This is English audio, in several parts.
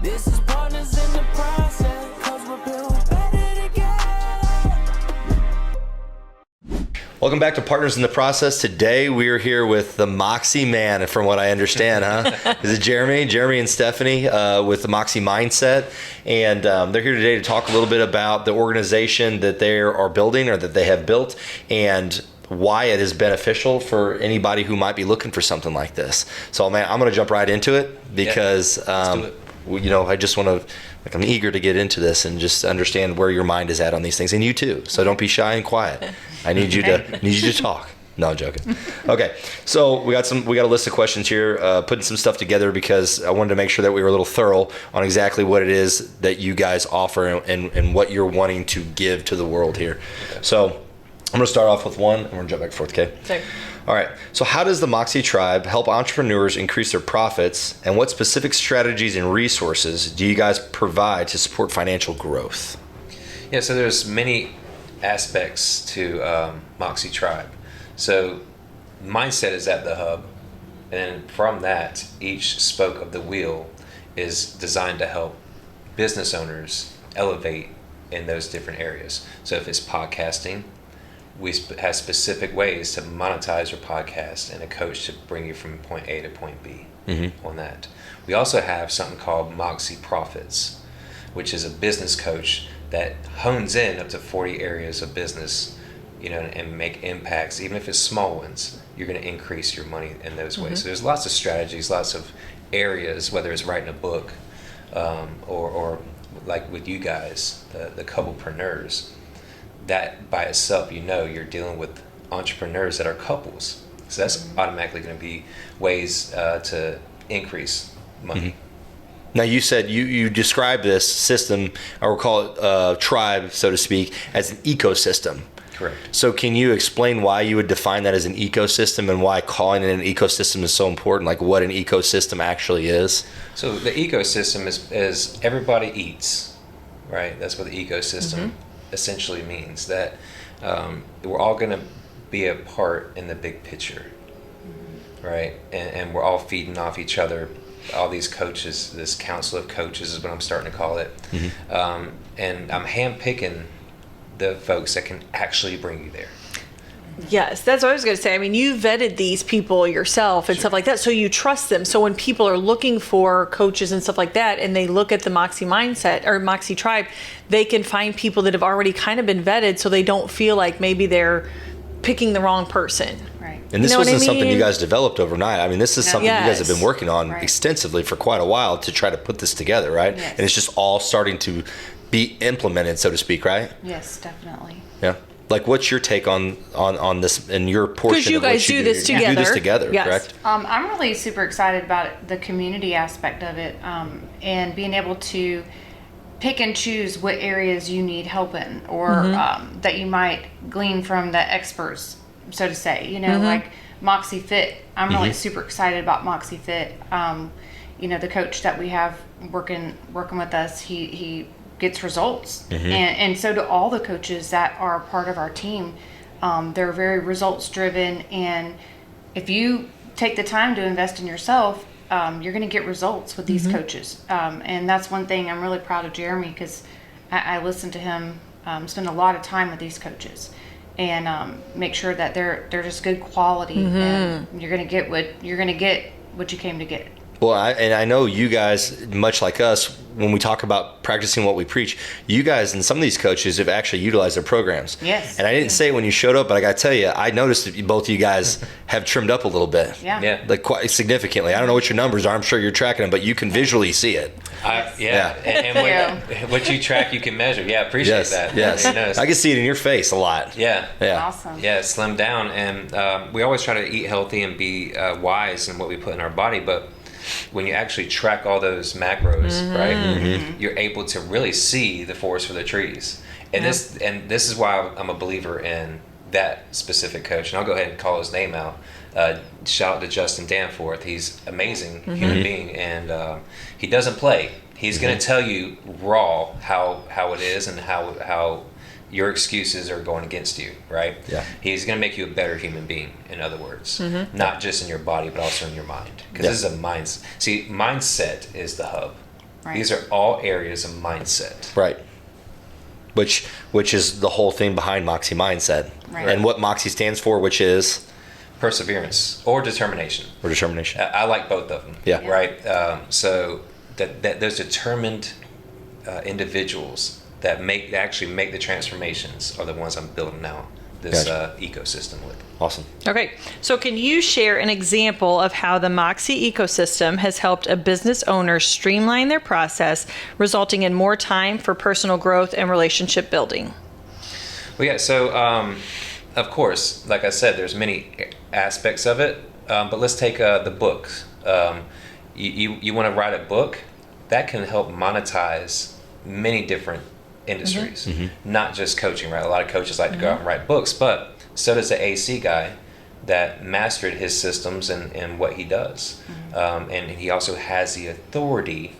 This is Partners in the Process, 'cause we're built better together. Welcome back to Partners in the Process. Today we are here with the Moxy Man, from what I understand, huh? Is it Jeremy and Stephanie with the Moxy Mindset. And they're here today to talk a little bit about the organization that they are building or that they have built and why it is beneficial for anybody who might be looking for something like this. So, man, I'm going to jump right into it because, I just want to, I'm eager to get into this and just understand where your mind is at on these things, and you too. So don't be shy and quiet. I need you to talk. No, I'm joking. Okay, so we got a list of questions here, putting some stuff together because I wanted to make sure that we were a little thorough on exactly what it is that you guys offer and what you're wanting to give to the world here. Okay. So I'm going to start off with one, and we're going to jump back and forth, okay? Sure. All right. So how does the Moxy Tribe help entrepreneurs increase their profits, and what specific strategies and resources do you guys provide to support financial growth? Yeah, so there's many aspects to Moxy Tribe. So mindset is at the hub, and from that, each spoke of the wheel is designed to help business owners elevate in those different areas. So if it's podcasting, we have specific ways to monetize your podcast and a coach to bring you from point A to point B on that. We also have something called Moxy Profits, which is a business coach that hones in up to 40 areas of business, and make impacts. Even if it's small ones, you're going to increase your money in those ways. So there's lots of strategies, lots of areas, whether it's writing a book or like with you guys, the couplepreneurs. That by itself, you're dealing with entrepreneurs that are couples. So that's automatically going to be ways to increase money. Now, you said you describe this system, or we'll call it tribe, so to speak, as an ecosystem. Correct. So can you explain why you would define that as an ecosystem and why calling it an ecosystem is so important, like what an ecosystem actually is? So the ecosystem is everybody eats, right? That's what the ecosystem essentially means, that we're all going to be a part in the big picture, right? And we're all feeding off each other. All these coaches, this council of coaches is what I'm starting to call it. And I'm handpicking the folks that can actually bring you there. Yes, that's what I was going to say. I mean, you vetted these people yourself and stuff like that, so you trust them. So when people are looking for coaches and stuff like that, and they look at the Moxy Mindset or Moxy Tribe, they can find people that have already kind of been vetted, so they don't feel like maybe they're picking the wrong person. Right. And this wasn't something you guys developed overnight. I mean, this is something you guys have been working on extensively for quite a while to try to put this together, right? Yes. And it's just all starting to be implemented, so to speak, right? Yes, definitely. Yeah. Like, what's your take on this and your portion? Because you guys do this together. You do this together, yes. Correct? I'm really super excited about the community aspect of it, and being able to pick and choose what areas you need help in, or that you might glean from the experts, so to say. Like Moxy Fit. I'm really super excited about Moxy Fit. The coach that we have working with us, he gets results, and so do all the coaches that are part of our team. They're very results driven, and if you take the time to invest in yourself, you're going to get results with these coaches. And that's one thing I'm really proud of Jeremy, because I listen to him spend a lot of time with these coaches and make sure that they're just good quality, and you're going to get what you came to get. Well, I know you guys, much like us, when we talk about practicing what we preach, you guys and some of these coaches have actually utilized their programs. Yes. And I didn't say it when you showed up, but I got to tell you, I noticed that both of you guys have trimmed up a little bit. Yeah. Like quite significantly. I don't know what your numbers are. I'm sure you're tracking them, but you can visually see it. And what you track, you can measure. Yeah, appreciate that. Yes. I can see it in your face a lot. Yeah. Awesome. Yeah, slim down. And we always try to eat healthy and be wise in what we put in our body, but when you actually track all those macros, right, you're able to really see the forest for the trees. And this is why I'm a believer in that specific coach. And I'll go ahead and call his name out. Shout out to Justin Danforth. He's an amazing human being, and he doesn't play. He's going to tell you raw how it is and how your excuses are going against you, right? Yeah. He's going to make you a better human being, in other words. Not just in your body, but also in your mind. Because this is a mindset. See, mindset is the hub. Right. These are all areas of mindset. Right. Which is the whole thing behind Moxy Mindset. Right. And what Moxy stands for, which is Perseverance or determination. or determination. I like both of them. Yeah. Right. So that those determined individuals that actually make the transformations are the ones I'm building now this Gotcha. ecosystem with. Awesome. Okay, so can you share an example of how the Moxy ecosystem has helped a business owner streamline their process, resulting in more time for personal growth and relationship building? Well, yeah. So, of course, like I said, there's many aspects of it. But let's take the books. You want to write a book that can help monetize many different industries, not just coaching. Right? A lot of coaches like to go out and write books, but so does the AC guy that mastered his systems and what he does. And he also has the authority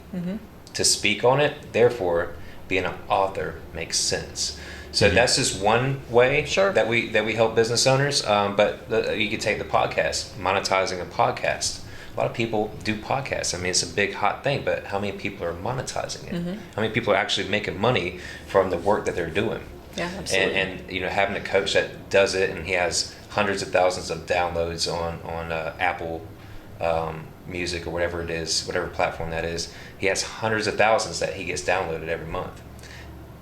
to speak on it. Therefore, being an author makes sense. So that's just one way Sure. that we help business owners. But you could take the podcast, monetizing a podcast. A lot of people do podcasts. I mean, it's a big hot thing, but how many people are monetizing it? How many people are actually making money from the work that they're doing? Yeah, absolutely. And having a coach that does it, and he has hundreds of thousands of downloads on Apple Music or whatever it is, whatever platform that is. He has hundreds of thousands that he gets downloaded every month.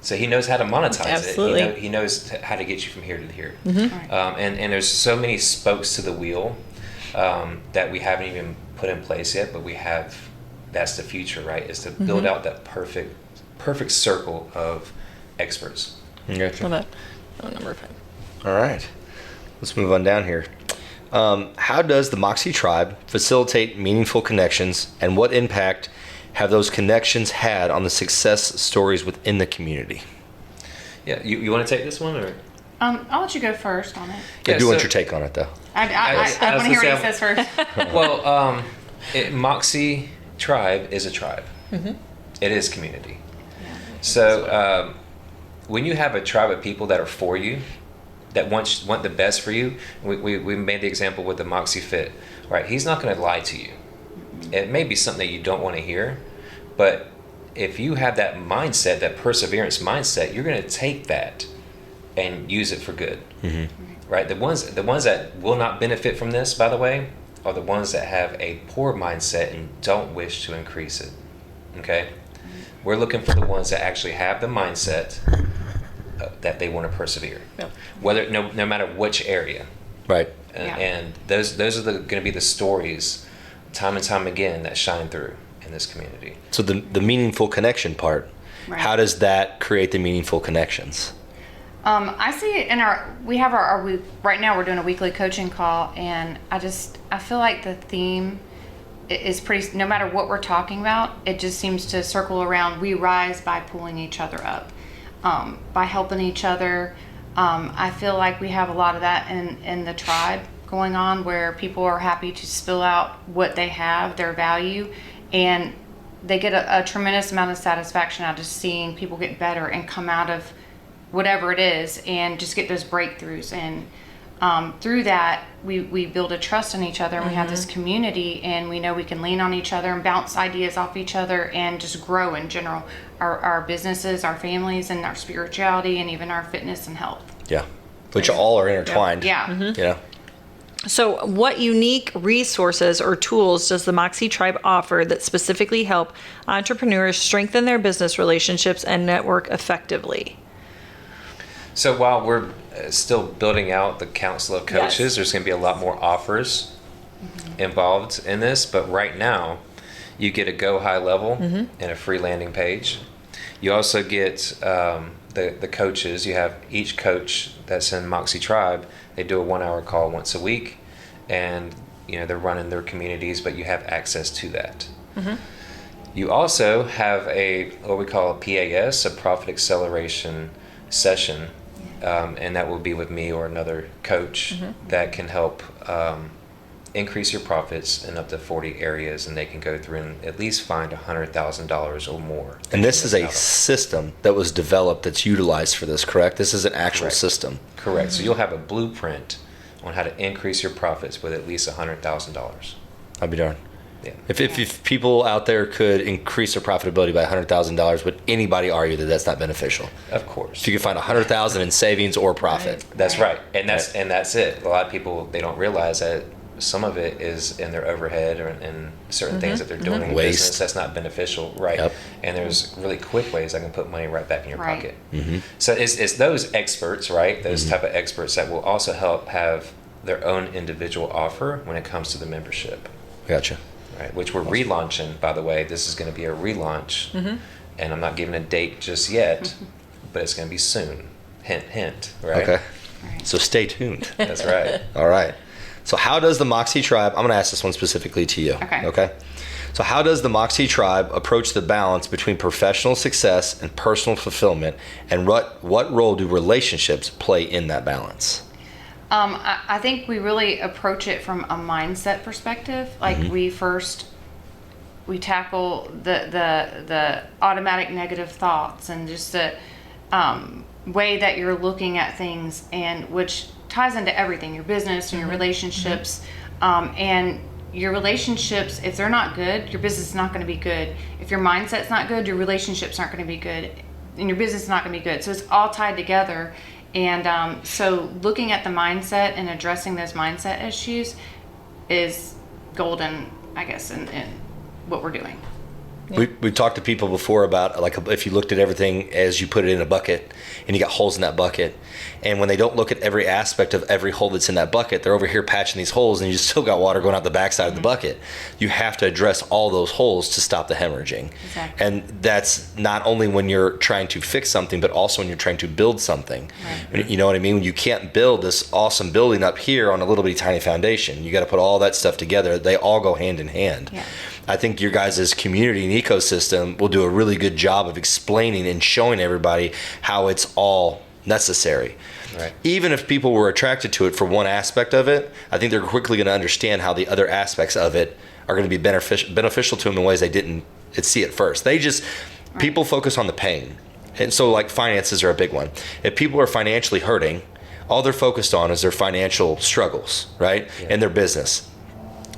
So he knows how to monetize Absolutely. it. He knows how to get you from here to here. And there's so many spokes to the wheel that we haven't even put in place yet, but we have. That's the future, right? Is to build out that perfect circle of experts. Gotcha. Love that. Oh, number 5. All right. Let's move on down here. How does the Moxy Tribe facilitate meaningful connections, and what impact have those connections had on the success stories within the community? Yeah, you want to take this one or? I'll let you go first on it. I Yeah, do want so- your take on it, though. I was want to hear gonna what he say, says first. Well, Moxy Tribe is a tribe. It is community. So when you have a tribe of people that are for you, that want the best for you, we made the example with the Moxy Fit, right? He's not going to lie to you. It may be something that you don't want to hear, but if you have that mindset, that perseverance mindset, you're going to take that and use it for good. Right? The ones that will not benefit from this, by the way, are the ones that have a poor mindset and don't wish to increase it. Okay? We're looking for the ones that actually have the mindset that they want to persevere. Yep. Whether no matter which area. Right. Yeah. And those are going to be the stories time and time again that shine through in this community. So the meaningful connection part, Right. how does that create the meaningful connections? I see it in we have our week right now. We're doing a weekly coaching call, and I feel like the theme is pretty. No matter what we're talking about, it just seems to circle around. We rise by pulling each other up, by helping each other. I feel like we have a lot of that in the tribe going on, where people are happy to spill out what they have, their value, and they get a tremendous amount of satisfaction out of just seeing people get better and come out of whatever it is and just get those breakthroughs. And through that, we build a trust in each other, and we have this community, and we know we can lean on each other and bounce ideas off each other and just grow in general, our businesses, our families, and our spirituality, and even our fitness and health. Yeah. Which all are intertwined. Yeah. You know? So, what unique resources or tools does the Moxy Tribe offer that specifically help entrepreneurs strengthen their business relationships and network effectively? So while we're still building out the council of coaches, Yes. there's going to be a lot more offers involved in this. But right now, you get a go high level and a free landing page. You also get the coaches. You have each coach that's in Moxy Tribe. They do a 1 hour call once a week, and they're running their communities, but you have access to that. You also have what we call a PAS, a profit acceleration session, and that will be with me or another coach that can help increase your profits in up to 40 areas, and they can go through and at least find $100,000 or more. And this is a system that was developed that's utilized for this, correct? This is an actual Correct. system. Correct. So you'll have a blueprint on how to increase your profits with at least $100,000. I'll be darned. Yeah. If people out there could increase their profitability by $100,000, would anybody argue that that's not beneficial? Of course. If you could find $100,000 in savings or profit, That's right. And that's it. A lot of people, they don't realize that some of it is in their overhead or in certain things that they're doing in Waste. business that's not beneficial, right? Yep. And there's really quick ways I can put money right back in your Right. pocket. Mm-hmm. So it's those experts, right? Those type of experts that will also help have their own individual offer when it comes to the membership, gotcha. right? Which we're relaunching, by the way. This is going to be a relaunch, and I'm not giving a date just yet, but it's going to be soon. Hint, hint, right? Okay. So stay tuned. That's right. All right. So how does the Moxy Tribe, I'm going to ask this one specifically to you. Okay. Okay. So how does the Moxy Tribe approach the balance between professional success and personal fulfillment, and what role do relationships play in that balance? I think we really approach it from a mindset perspective. Like we tackle the automatic negative thoughts and just the way that you're looking at things, and which ties into everything, your business and your relationships. And your relationships, if they're not good, your business is not going to be good. If your mindset's not good, your relationships aren't going to be good, and your business is not going to be good. So it's all tied together. And so looking at the mindset and addressing those mindset issues is golden, I guess, in what we're doing. We've talked to people before about, like, if you looked at everything as you put it in a bucket and you got holes in that bucket, and when they don't look at every aspect of every hole that's in that bucket, they're over here patching these holes and you still got water going out the backside of the bucket. You have to address all those holes to stop the hemorrhaging. Exactly. And that's not only when you're trying to fix something, but also when you're trying to build something. Right. You know what I mean? You can't build this awesome building up here on a little bitty tiny foundation. You got to put all that stuff together. They all go hand in hand. Yeah. I think your guys' community and ecosystem will do a really good job of explaining and showing everybody how it's all necessary. Right. Even if people were attracted to it for one aspect of it, I think they're quickly going to understand how the other aspects of it are going to be beneficial to them in ways they didn't see at first. People focus on the pain. And so, like, finances are a big one. If people are financially hurting, all they're focused on is their financial struggles, right? And their business.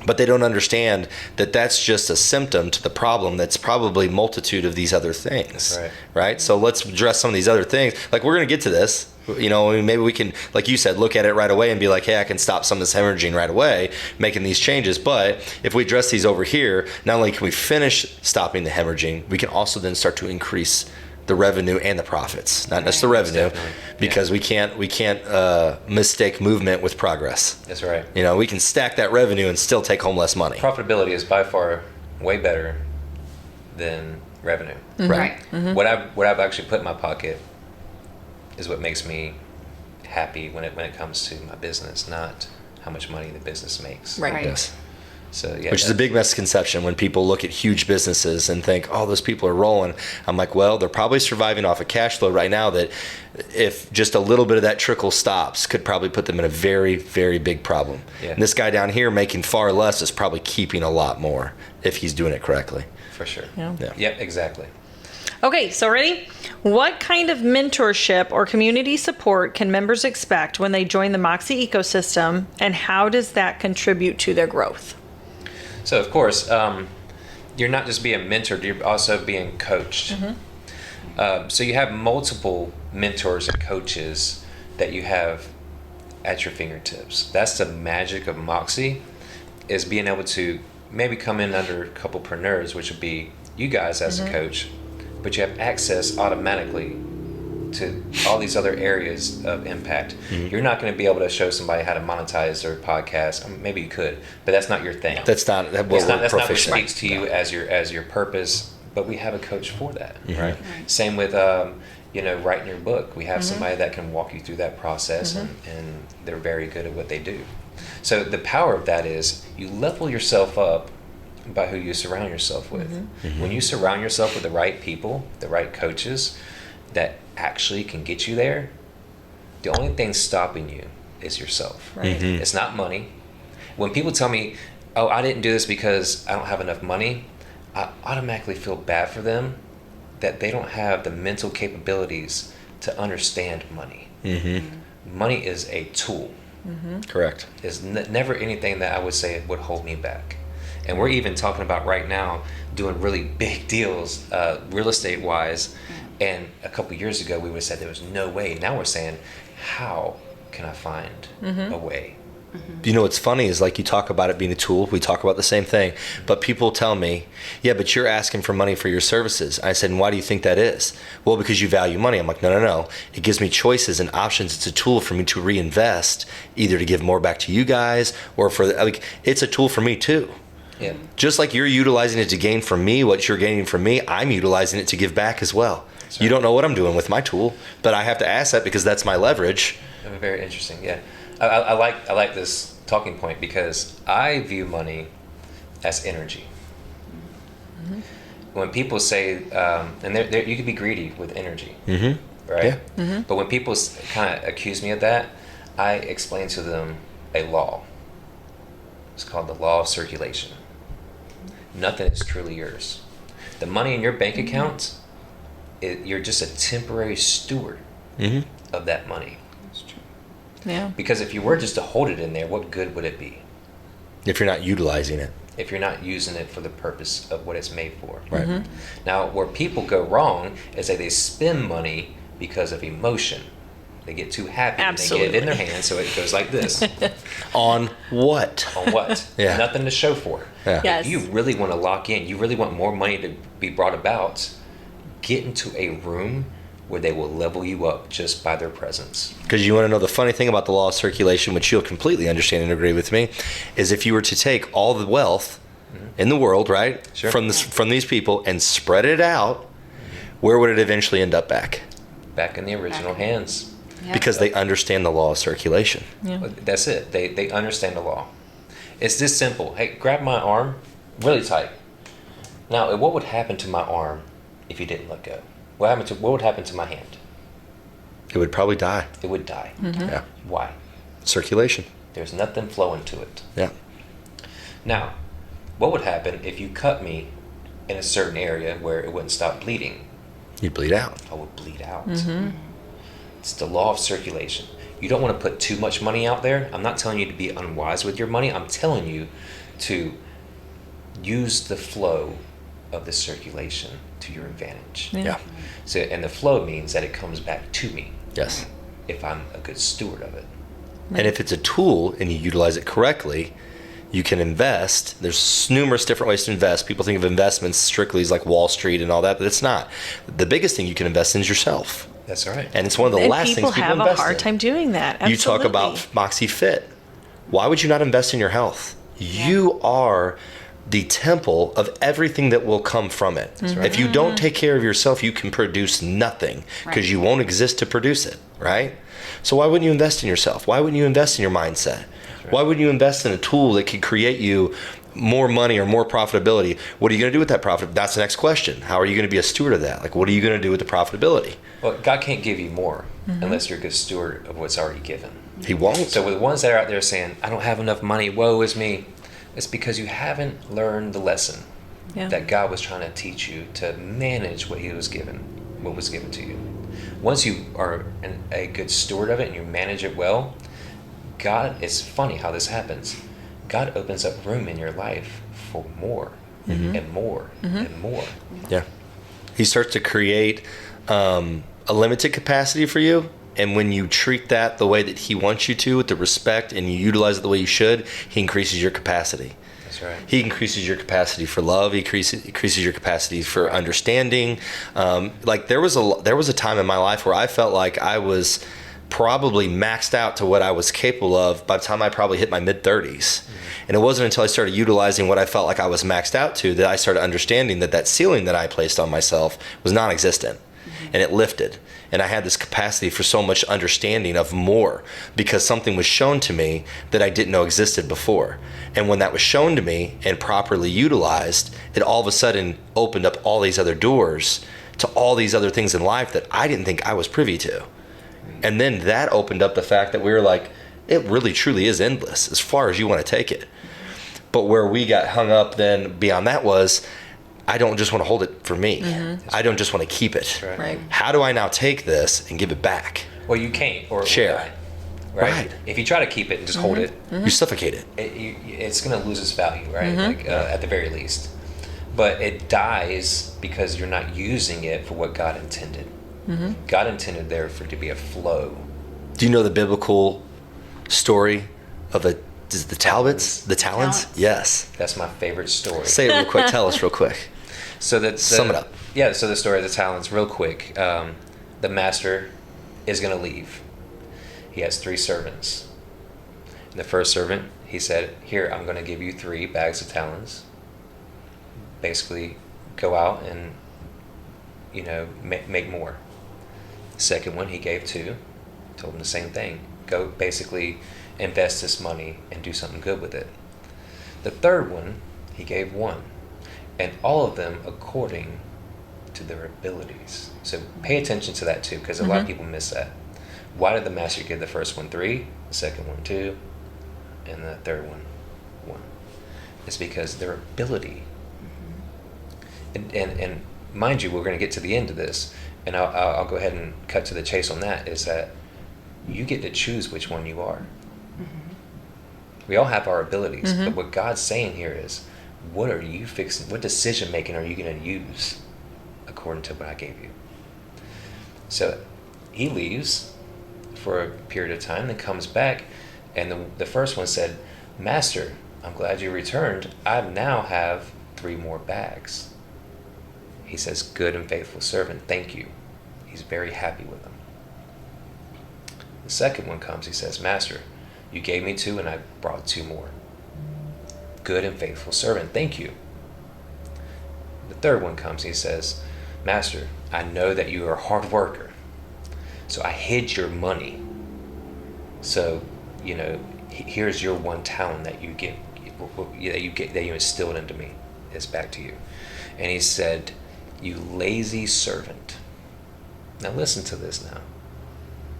But they don't understand that that's just a symptom to the problem that's probably multitude of these other things, right? So let's address some of these other things. Like, we're going to get to this, you know, I mean, maybe we can, like you said, look at it right away and be like, hey, I can stop some of this hemorrhaging right away, making these changes. But if we address these over here, not only can we finish stopping the hemorrhaging, we can also then start to increase the revenue and the profits, not just the revenue, because we can't mistake movement with progress. That's right. You know, we can stack that revenue and still take home less money. Profitability is by far way better than revenue. Right. What I've actually put in my pocket is what makes me happy when it comes to my business, not how much money the business makes. Right. Yes. So yeah, Which is a big misconception when people look at huge businesses and think, oh, those people are rolling. I'm like, well, they're probably surviving off of cash flow right now that, if just a little bit of that trickle stops, could probably put them in a very, very big problem. Yeah. And this guy down here making far less is probably keeping a lot more if he's doing it correctly. for sure. Yeah. Yep, exactly. Okay, so ready? What kind of mentorship or community support can members expect when they join the Moxy ecosystem, and how does that contribute to their growth? So of course, you're not just being mentored; you're also being coached. So you have multiple mentors and coaches that you have at your fingertips. That's the magic of Moxy, is being able to maybe come in under a couple preneurs, which would be you guys as a coach, but you have access automatically to all these other areas of impact. You're not going to be able to show somebody how to monetize their podcast. I mean, maybe you could, but that's not your thing. That's not what That's not what proficient. speaks to you as your purpose. But we have a coach for that, right? Same with writing your book. We have somebody that can walk you through that process, and they're very good at what they do. So the power of that is you level yourself up by who you surround yourself with. When you surround yourself with the right people, the right coaches that actually can get you there, the only thing stopping you is yourself. Right. It's not money. When people tell me, oh, I didn't do this because I don't have enough money, I automatically feel bad for them that they don't have the mental capabilities to understand money. Money is a tool. Correct. Is never anything that I would say would hold me back. And we're even talking about right now doing really big deals, real estate wise. And a couple years ago, we would have said there was no way. Now we're saying, how can I find a way? You know what's funny is like you talk about it being a tool. We talk about the same thing, but people tell me, yeah, but you're asking for money for your services. I said, and why do you think that is? Well, because you value money. I'm like, no. It gives me choices and options. It's a tool for me to reinvest, either to give more back to you guys or for like, it's a tool for me too. Yeah. Just like you're utilizing it to gain from me, what you're gaining from me, I'm utilizing it to give back as well. Right. You don't know what I'm doing with my tool, but I have to ask that because that's my leverage. Very interesting. Yeah. I like this talking point because I view money as energy. When people say, and you can be greedy with energy, right? Yeah. But when people kind of accuse me of that, I explain to them a law. It's called the law of circulation. Nothing is truly yours. The money in your bank account, you're just a temporary steward of that money. Yeah. Because if you were just to hold it in there, what good would it be? If you're not utilizing it. If you're not using it for the purpose of what it's made for. Right. Now, where people go wrong is that they spend money because of emotion. They get too happy and they get it in their hand, so it goes like this. On what? On what? Yeah. Nothing to show for it. Yeah. Yes. If you really want to lock in, you really want more money to be brought about, get into a room where they will level you up just by their presence. Because you want to know the funny thing about the law of circulation, which you'll completely understand and agree with me, is if you were to take all the wealth in the world, right, Sure. from these people and spread it out, where would it eventually end up back? Back in the original hands. Yep. Because they understand the law of circulation. Yeah. That's it. They understand the law. It's this simple. Hey, grab my arm really tight. Now, what would happen to my arm if you didn't let go? What would happen to my hand? It would probably die. It would die. Yeah. Why? Circulation. There's nothing flowing to it. Yeah. Now, what would happen if you cut me in a certain area where it wouldn't stop bleeding? You'd bleed out. I would bleed out. It's the law of circulation. You don't want to put too much money out there. I'm not telling you to be unwise with your money. I'm telling you to use the flow of the circulation to your advantage. Yeah. So, and the flow means that it comes back to me Yes. if I'm a good steward of it. And if it's a tool and you utilize it correctly, you can invest. There's numerous different ways to invest. People think of investments strictly as like Wall Street and all that, but it's not. The biggest thing you can invest in is yourself. That's right. And it's one of the And last people things people have a invest hard in. time doing that. You talk Absolutely. about Moxy Fit. Why would you not invest in your health? You are the temple of everything that will come from it. If you don't take care of yourself, you can produce nothing because Right. you won't exist to produce it, right? So why wouldn't you invest in yourself? Why wouldn't you invest in your mindset? Why wouldn't you invest in a tool that could create you more money or more profitability? What are you going to do with that profit? That's the next question. How are you going to be a steward of that? Like, what are you going to do with the profitability? Well, God can't give you more unless you're a good steward of what's already given. He won't. So with the ones that are out there saying, I don't have enough money, woe is me, it's because you haven't learned the lesson Yeah. that God was trying to teach you to manage what was given to you. Once you are a good steward of it and you manage it well, God, it's funny how this happens. God opens up room in your life for more and more and more. Yeah. He starts to create a limited capacity for you. And when you treat that the way that he wants you to, with the respect, and you utilize it the way you should, he increases your capacity. That's right. He increases your capacity for love. He increases your capacity for understanding. Like there was a time in my life where I felt like I was probably maxed out to what I was capable of by the time I probably hit my mid-30s. And it wasn't until I started utilizing what I felt like I was maxed out to that I started understanding that ceiling that I placed on myself was non-existent. And it lifted. And I had this capacity for so much understanding of more because something was shown to me that I didn't know existed before. And when that was shown to me and properly utilized, it all of a sudden opened up all these other doors to all these other things in life that I didn't think I was privy to. And then that opened up the fact that we were like, it really truly is endless as far as you want to take it. But where we got hung up then beyond that was, I don't just want to hold it for me. I don't just want to keep it. Right. Right. How do I now take this and give it back? Well, you can't. Or Share. Right. If you try to keep it and just hold it, You suffocate it. it's going to lose its value, right? Like at the very least. But it dies because you're not using it for what God intended. God intended there for it to be a flow. Do you know the biblical story of the Talbots? The talents? Talents. Yes. That's my favorite story. Say it real quick. Tell us real quick. So that Sum it up. Yeah. So the story of the talents, real quick. The master is going to leave. He has 3 servants. And the first servant, he said, "Here, I'm going to give you 3 bags of talents. Basically, go out and make more." The second one, he gave 2. Told him the same thing. Go basically invest this money and do something good with it. The third one, he gave 1. And all of them according to their abilities. So pay attention to that too, because a lot of people miss that. Why did the master give the first one 3, the second one 2, and the third one 1? It's because their ability. And mind you, we're going to get to the end of this, and I'll go ahead and cut to the chase on that, is that you get to choose which one you are. We all have our abilities, but what God's saying here is, what are you fixing? What decision making are you going to use according to what I gave you? So he leaves for a period of time, then comes back, and the first one said, "Master, I'm glad you returned. I now have 3 more bags." He says, "Good and faithful servant, thank you." He's very happy with them. The second one comes, he says, "Master, you gave me 2 and I brought 2 more. Good and faithful servant, thank you." The third one comes, he says, "Master, I know that you are a hard worker, so I hid your money. So, here's your 1 talent that you instilled into me. It's back to you." And he said, "You lazy servant." Now listen to this now.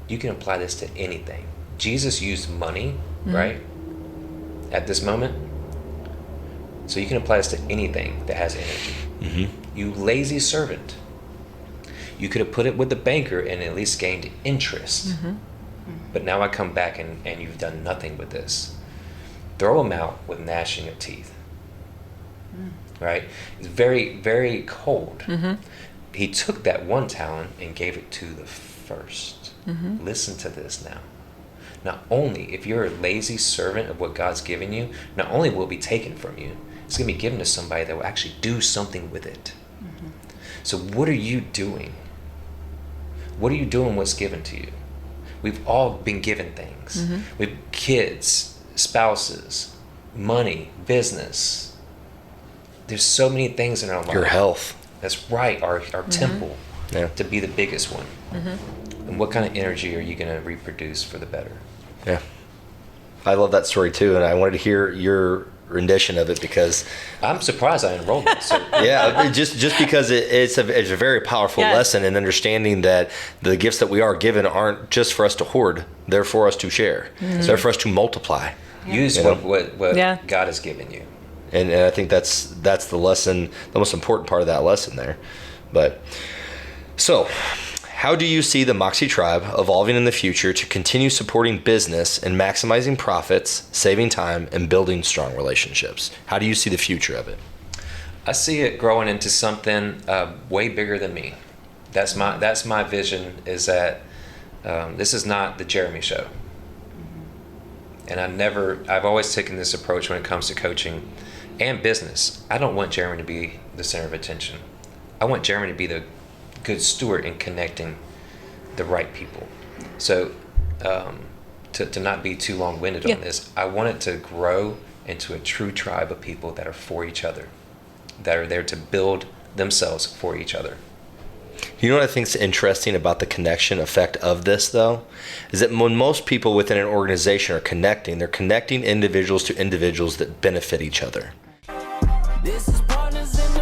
You can apply this to anything. Jesus used money, right? At this moment. So you can apply this to anything that has energy. You lazy servant. You could have put it with the banker and at least gained interest. But now I come back and you've done nothing with this. Throw them out with gnashing of teeth. Right? It's very, very cold. He took that 1 talent and gave it to the first. Listen to this now. Not only, if you're a lazy servant of what God's given you, not only will it be taken from you, it's going to be given to somebody that will actually do something with it. So what are you doing? What are you doing what's given to you? We've all been given things. We've kids, spouses, money, business. There's so many things in our life. Your health. That's right, our temple, to be the biggest one. And what kind of energy are you going to reproduce for the better? Yeah. I love that story too, and I wanted to hear your rendition of it because I'm surprised I enrolled in it. So yeah, just because it's a very powerful Yes. lesson in understanding that the gifts that we are given aren't just for us to hoard; they're for us to share. They're for us to multiply. use You know? what Yeah. God has given you. And I think that's the lesson, the most important part of that lesson there. But so, how do you see the Moxy Tribe evolving in the future to continue supporting business and maximizing profits, saving time, and building strong relationships? How do you see the future of it? I see it growing into something way bigger than me. That's my vision. Is that this is not the Jeremy show. And I've always taken this approach when it comes to coaching and business. I don't want Jeremy to be the center of attention. I want Jeremy to be the good steward in connecting the right people. So to not be too long-winded on this, I want it to grow into a true tribe of people that are for each other, that are there to build themselves for each other. You know what I think is interesting about the connection effect of this, though, is that when most people within an organization are connecting, they're connecting individuals to individuals that benefit each other. This is Partners in